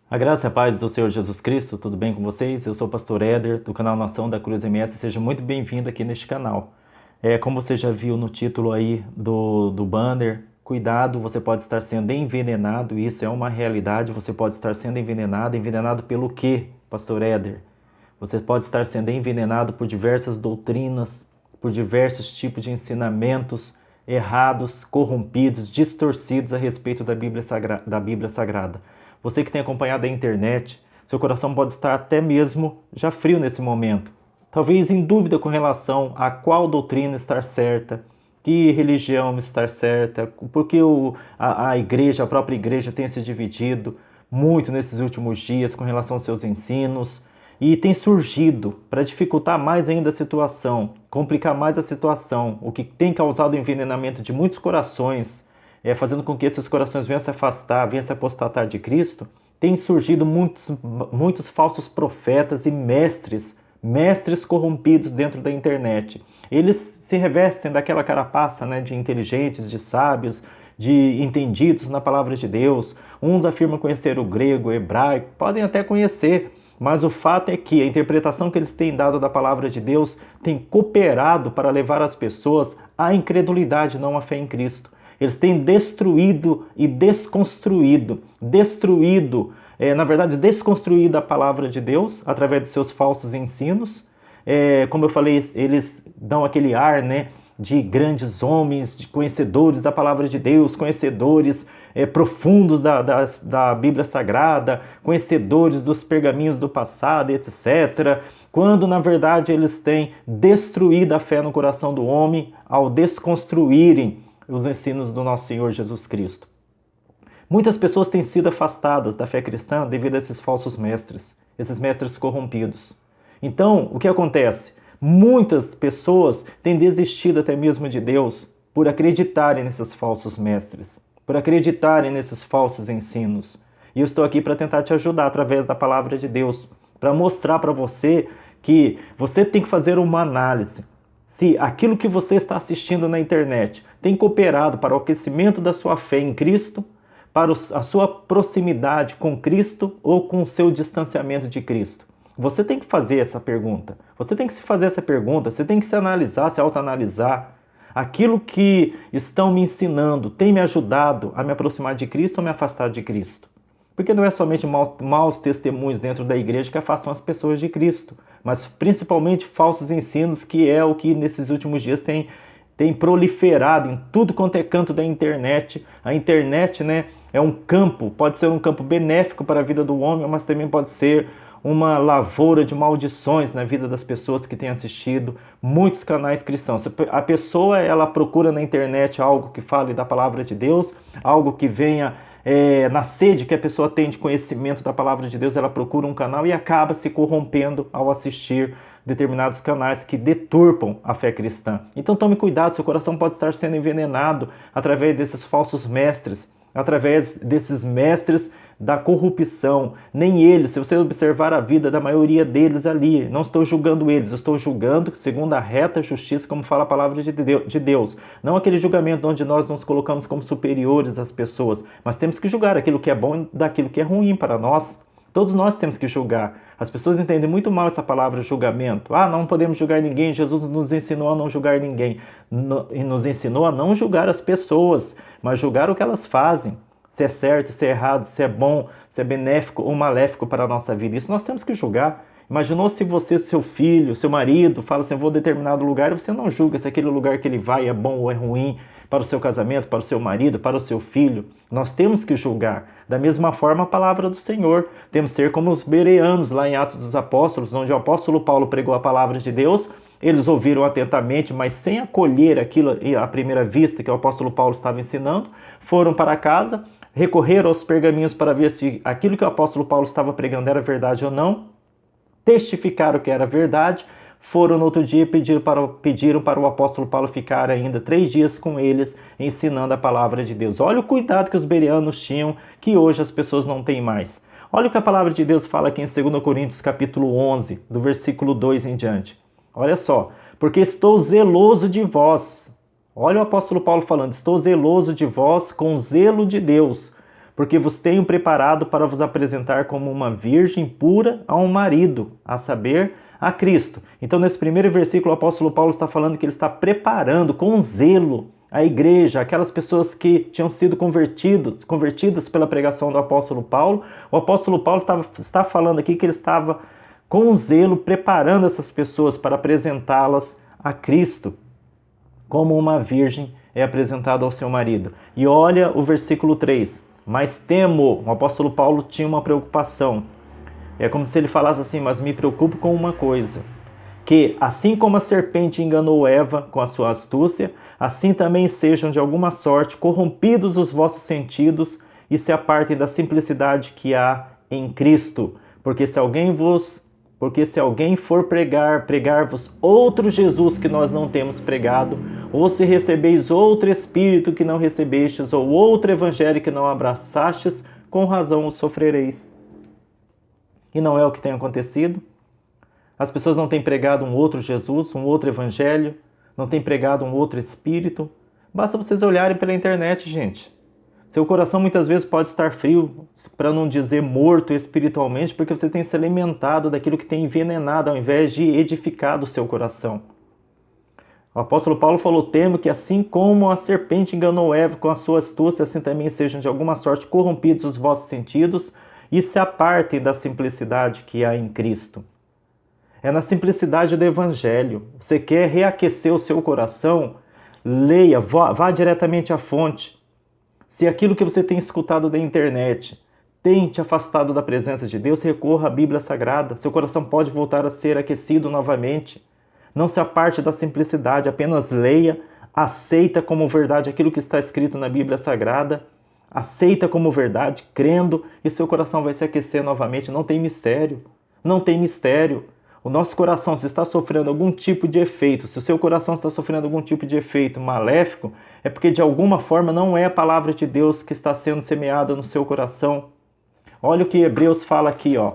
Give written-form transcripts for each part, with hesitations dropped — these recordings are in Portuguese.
A graça e a paz do Senhor Jesus Cristo, tudo bem com vocês? Eu sou o pastor Éder, do canal Nação da Cruz MS, seja muito bem-vindo aqui neste canal. Como você já viu no título aí do banner, cuidado, você pode estar sendo envenenado, isso é uma realidade, você pode estar sendo envenenado. Envenenado pelo quê, pastor Éder? Você pode estar sendo envenenado por diversas doutrinas, por diversos tipos de ensinamentos errados, corrompidos, distorcidos a respeito da Bíblia Sagrada. Você que tem acompanhado a internet, seu coração pode estar até mesmo já frio nesse momento. Talvez em dúvida com relação a qual doutrina estar certa, que religião estar certa, porque a igreja, a própria igreja tem se dividido muito nesses últimos dias com relação aos seus ensinos e tem surgido para dificultar mais ainda a situação, complicar mais a situação, o que tem causado o envenenamento de muitos corações, fazendo com que esses corações venham se afastar, venham se apostatar de Cristo. Tem surgido muitos falsos profetas e mestres corrompidos dentro da internet. Eles se revestem daquela carapaça, né, de inteligentes, de sábios, de entendidos na palavra de Deus. Uns afirmam conhecer o grego, o hebraico, podem até conhecer, mas o fato é que a interpretação que eles têm dado da palavra de Deus tem cooperado para levar as pessoas à incredulidade, não à fé em Cristo. Eles têm destruído e desconstruído, na verdade, desconstruído a palavra de Deus através dos seus falsos ensinos. Como eu falei, eles dão aquele ar, né, de grandes homens, de conhecedores da palavra de Deus, conhecedores profundos da Bíblia Sagrada, conhecedores dos pergaminhos do passado, etc. Quando, na verdade, eles têm destruído a fé no coração do homem ao desconstruírem os ensinos do nosso Senhor Jesus Cristo. Muitas pessoas têm sido afastadas da fé cristã devido a esses falsos mestres, esses mestres corrompidos. Então, o que acontece? Muitas pessoas têm desistido até mesmo de Deus por acreditarem nesses falsos mestres, por acreditarem nesses falsos ensinos. E eu estou aqui para tentar te ajudar através da palavra de Deus, para mostrar para você que você tem que fazer uma análise. Se aquilo que você está assistindo na internet tem cooperado para o aquecimento da sua fé em Cristo, para a sua proximidade com Cristo ou com o seu distanciamento de Cristo. Você tem que fazer essa pergunta. Você tem que se fazer essa pergunta, você tem que se analisar, se autoanalisar. Aquilo que estão me ensinando tem me ajudado a me aproximar de Cristo ou me afastar de Cristo? Porque não é somente maus testemunhos dentro da igreja que afastam as pessoas de Cristo, mas principalmente falsos ensinos, que é o que nesses últimos dias tem proliferado em tudo quanto é canto da internet. A internet, né, é um campo, pode ser um campo benéfico para a vida do homem, mas também pode ser uma lavoura de maldições na vida das pessoas que têm assistido muitos canais cristãos. A pessoa, ela procura na internet algo que fale da palavra de Deus, algo que venha na sede que a pessoa tem de conhecimento da palavra de Deus, ela procura um canal e acaba se corrompendo ao assistir determinados canais que deturpam a fé cristã. Então tome cuidado, seu coração pode estar sendo envenenado através desses falsos mestres, através desses mestres da corrupção. Nem eles, se você observar a vida da maioria deles ali, não estou julgando eles, eu estou julgando segundo a reta justiça, como fala a palavra de Deus. Não aquele julgamento onde nós nos colocamos como superiores às pessoas, mas temos que julgar aquilo que é bom daquilo que é ruim para nós. Todos nós temos que julgar. As pessoas entendem muito mal essa palavra julgamento. Não podemos julgar ninguém. Jesus nos ensinou a não julgar ninguém. E nos ensinou a não julgar as pessoas, mas julgar o que elas fazem. Se é certo, se é errado, se é bom, se é benéfico ou maléfico para a nossa vida. Isso nós temos que julgar. Imaginou se você, seu filho, seu marido, fala assim, vou a determinado lugar, e você não julga se aquele lugar que ele vai é bom ou é ruim para o seu casamento, para o seu marido, para o seu filho. Nós temos que julgar. Da mesma forma, a palavra do Senhor. Temos que ser como os bereanos, lá em Atos dos Apóstolos, onde o apóstolo Paulo pregou a palavra de Deus. Eles ouviram atentamente, mas sem acolher aquilo à primeira vista que o apóstolo Paulo estava ensinando. Foram para casa, recorreram aos pergaminhos para ver se aquilo que o apóstolo Paulo estava pregando era verdade ou não. Testificaram que era verdade. Foram no outro dia e pediram para o apóstolo Paulo ficar ainda 3 dias com eles, ensinando a palavra de Deus. Olha o cuidado que os bereanos tinham, que hoje as pessoas não têm mais. Olha o que a palavra de Deus fala aqui em 2 Coríntios capítulo 11, do versículo 2 em diante. Olha só, porque estou zeloso de vós. Olha o apóstolo Paulo falando, estou zeloso de vós com zelo de Deus, porque vos tenho preparado para vos apresentar como uma virgem pura a um marido, a saber, a Cristo. Então, nesse primeiro versículo, o apóstolo Paulo está falando que ele está preparando com zelo a igreja, aquelas pessoas que tinham sido convertidas pela pregação do apóstolo Paulo. O apóstolo Paulo está falando aqui que ele estava com zelo preparando essas pessoas para apresentá-las a Cristo, como uma virgem é apresentada ao seu marido. E olha o versículo 3. Mas temo, o apóstolo Paulo tinha uma preocupação. É como se ele falasse assim, mas me preocupo com uma coisa, que assim como a serpente enganou Eva com a sua astúcia, assim também sejam de alguma sorte corrompidos os vossos sentidos e se apartem da simplicidade que há em Cristo. Porque se alguém for pregar-vos outro Jesus que nós não temos pregado, ou se recebeis outro Espírito que não recebestes, ou outro Evangelho que não abraçastes, com razão o sofrereis. E não é o que tem acontecido? As pessoas não têm pregado um outro Jesus, um outro Evangelho, não têm pregado um outro Espírito. Basta vocês olharem pela internet, gente. Seu coração muitas vezes pode estar frio, para não dizer morto espiritualmente, porque você tem se alimentado daquilo que tem envenenado, ao invés de edificar o seu coração. O apóstolo Paulo falou, temo que assim como a serpente enganou Eva com a sua astúcia, assim também sejam de alguma sorte corrompidos os vossos sentidos e se apartem da simplicidade que há em Cristo. É na simplicidade do Evangelho. Você quer reaquecer o seu coração? Leia, vá diretamente à fonte. Se aquilo que você tem escutado da internet tem te afastado da presença de Deus, recorra à Bíblia Sagrada. Seu coração pode voltar a ser aquecido novamente. Não se aparte da simplicidade, apenas leia, aceita como verdade aquilo que está escrito na Bíblia Sagrada, aceita como verdade, crendo, e seu coração vai se aquecer novamente. Não tem mistério, não tem mistério. O nosso coração, se está sofrendo algum tipo de efeito, se o seu coração está sofrendo algum tipo de efeito maléfico, é porque de alguma forma não é a palavra de Deus que está sendo semeada no seu coração. Olha o que Hebreus fala aqui, ó.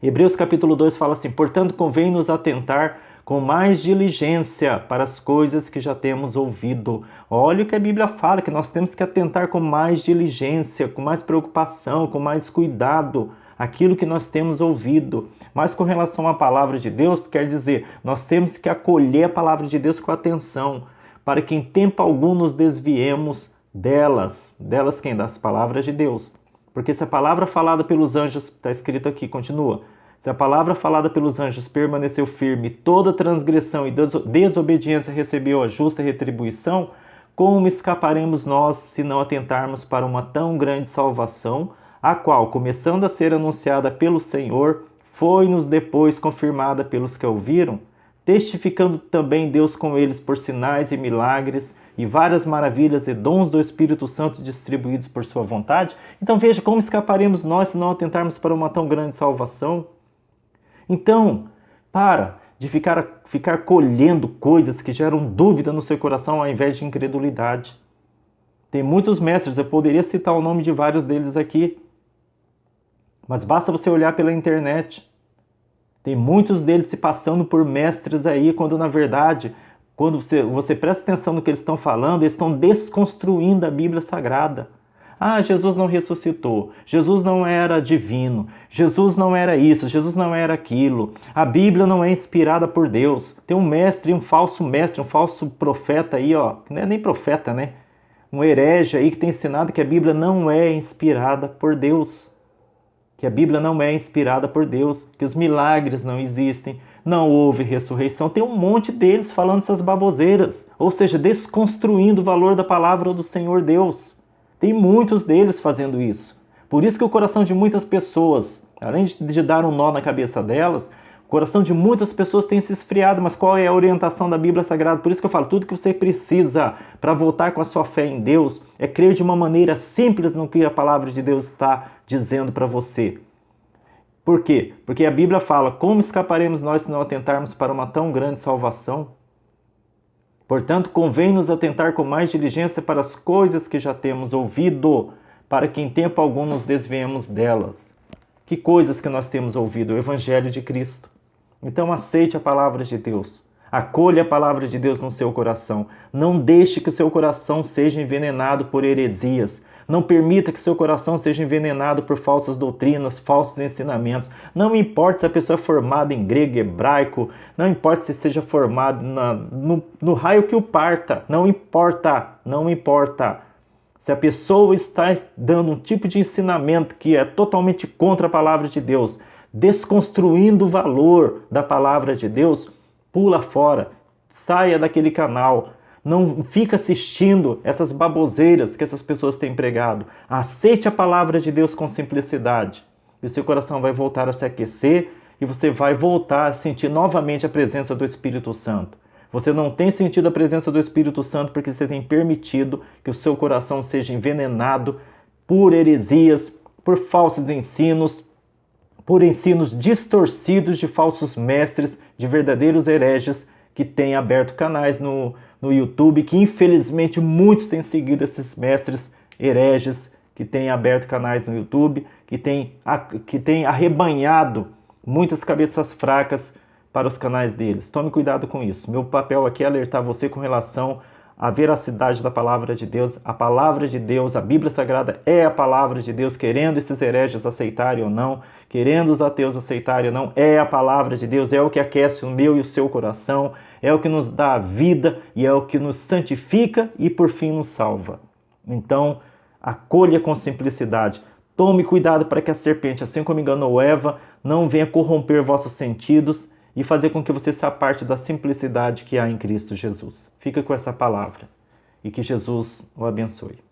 Hebreus capítulo 2 fala assim, portanto convém nos atentar com mais diligência para as coisas que já temos ouvido. Olha o que a Bíblia fala, que nós temos que atentar com mais diligência, com mais preocupação, com mais cuidado, aquilo que nós temos ouvido. Mas com relação à palavra de Deus, quer dizer, nós temos que acolher a palavra de Deus com atenção, para que em tempo algum nos desviemos delas quem? Das palavras de Deus. Porque se a palavra falada pelos anjos, está escrito aqui, continua, se a palavra falada pelos anjos permaneceu firme, toda transgressão e desobediência recebeu a justa retribuição, como escaparemos nós se não atentarmos para uma tão grande salvação, a qual, começando a ser anunciada pelo Senhor, foi-nos depois confirmada pelos que ouviram, testificando também Deus com eles por sinais e milagres e várias maravilhas e dons do Espírito Santo distribuídos por sua vontade. Então veja, como escaparemos nós se não atentarmos para uma tão grande salvação? Então, para de ficar colhendo coisas que geram dúvida no seu coração ao invés de incredulidade. Tem muitos mestres, eu poderia citar o nome de vários deles aqui, mas basta você olhar pela internet. Tem muitos deles se passando por mestres aí, quando na verdade, quando você presta atenção no que eles estão falando, eles estão desconstruindo a Bíblia Sagrada. Ah, Jesus não ressuscitou, Jesus não era divino, Jesus não era isso, Jesus não era aquilo, a Bíblia não é inspirada por Deus. Tem um mestre, um falso profeta aí, ó, que não é nem profeta, né? Um herege aí que tem ensinado que a Bíblia não é inspirada por Deus. Que a Bíblia não é inspirada por Deus, que os milagres não existem, não houve ressurreição. Tem um monte deles falando essas baboseiras, ou seja, desconstruindo o valor da palavra do Senhor Deus. Tem muitos deles fazendo isso. Por isso que o coração de muitas pessoas, além de dar um nó na cabeça delas, o coração de muitas pessoas tem se esfriado. Mas qual é a orientação da Bíblia Sagrada? Por isso que eu falo, tudo que você precisa para voltar com a sua fé em Deus é crer de uma maneira simples no que a palavra de Deus está dizendo para você. Por quê? Porque a Bíblia fala, como escaparemos nós se não atentarmos para uma tão grande salvação? Portanto, convém nos atentar com mais diligência para as coisas que já temos ouvido, para que em tempo algum nos desviemos delas. Que coisas que nós temos ouvido? O Evangelho de Cristo. Então aceite a palavra de Deus. Acolha a palavra de Deus no seu coração. Não deixe que o seu coração seja envenenado por heresias. Não permita que seu coração seja envenenado por falsas doutrinas, falsos ensinamentos. Não importa se a pessoa é formada em grego, hebraico, não importa se seja formado no raio que o parta, não importa, não importa. Se a pessoa está dando um tipo de ensinamento que é totalmente contra a palavra de Deus, desconstruindo o valor da palavra de Deus, pula fora, saia daquele canal. Não fica assistindo essas baboseiras que essas pessoas têm pregado. Aceite a palavra de Deus com simplicidade. E o seu coração vai voltar a se aquecer e você vai voltar a sentir novamente a presença do Espírito Santo. Você não tem sentido a presença do Espírito Santo porque você tem permitido que o seu coração seja envenenado por heresias, por falsos ensinos, por ensinos distorcidos de falsos mestres, de verdadeiros hereges que têm aberto canais no YouTube, que infelizmente muitos têm seguido esses mestres hereges que têm aberto canais no YouTube, que têm arrebanhado muitas cabeças fracas para os canais deles. Tome cuidado com isso. Meu papel aqui é alertar você com relação à veracidade da palavra de Deus. A palavra de Deus, a Bíblia Sagrada é a palavra de Deus, querendo esses hereges aceitarem ou não, querendo os ateus aceitarem ou não, é a palavra de Deus, é o que aquece o meu e o seu coração, é o que nos dá a vida e é o que nos santifica e por fim nos salva. Então, acolha com simplicidade. Tome cuidado para que a serpente, assim como enganou Eva, não venha corromper vossos sentidos e fazer com que você se aparte da simplicidade que há em Cristo Jesus. Fica com essa palavra e que Jesus o abençoe.